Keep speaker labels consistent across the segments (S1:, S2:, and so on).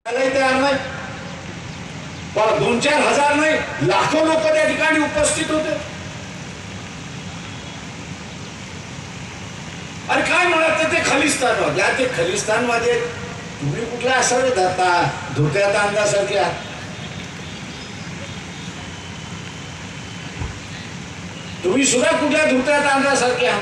S1: तयार नाही, पण 2-4 हजार नाही लाखो लोक त्या ठिकाणी उपस्थित होते। अरे काय म्हणत ते खलिस्तान, या ते खलिस्तान मध्ये तुम्ही कुठला असं धरता धोक्यात अंदासारख्या? तुम्ही सुद्धा कुठल्या धोक्यात अंदासारख्या?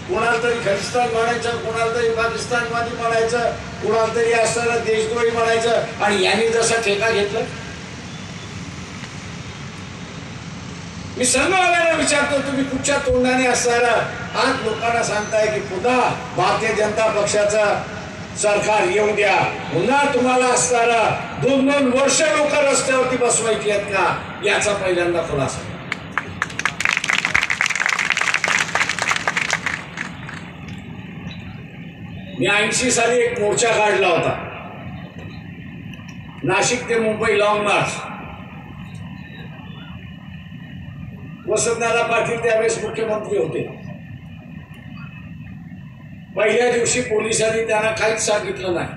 S1: कोणाला तरी खलिस्तान म्हणायचं, कोणाला तरी पाकिस्तानवादी म्हणायचं, कोणाला तरी असताना देशद्रोही म्हणायचं, आणि यांनी जसा ठेका घेतला। मी सर्वजणांना विचारतो, तुम्ही कुठच्या तोंडाने असताना आज लोकांना सांगताय की पुन्हा भारतीय जनता पक्षाचं सरकार येऊ द्या, पुन्हा तुम्हाला असताना 2-2 वर्ष लोक रस्त्यावरती बसवायची आहेत का, याचा पहिल्यांदा खुलासा। मी 80 साली एक मोर्चा काढला होता, नाशिक ते मुंबई लॉंग मार्च। वसंतदादा पाटील त्यावेळेस मुख्यमंत्री होते। पहिल्या दिवशी पोलिसांनी त्यांना काहीच सांगितलं नाही,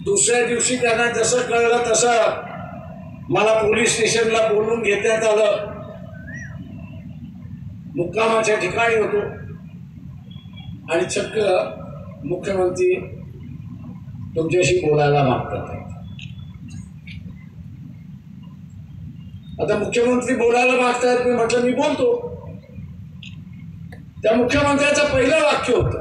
S1: दुसऱ्या दिवशी त्यांना जसं कळलं तसं मला पोलीस स्टेशनला बोलवून घेण्यात आलं। मुक्कामाच्या ठिकाणी होतो आणि चक्क मुख्यमंत्री तुमच्याशी बोलायला मागतात। आता मुख्यमंत्री बोलायला मागतात, मी म्हटलं मी बोलतो। त्या मुख्यमंत्र्याचं पहिलं वाक्य होतं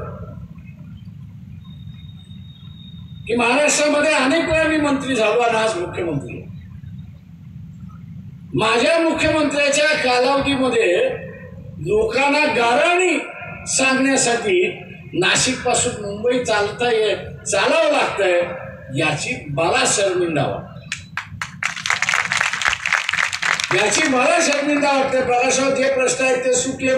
S1: की महाराष्ट्रामध्ये अनेक वेळा मी मंत्री झालो आणि आज मुख्यमंत्री। माझ्या मुख्यमंत्र्याच्या कालावधीमध्ये लोकांना गाऱ्हाणी सांगण्यासाठी नाशिक पासून मुंबई चालावं लागतंय, याची मला शर्मिंदा वाटते, याची मला शर्मिंदा वाटते। प्रकाशावर जे प्रश्न आहेत ते सुटले।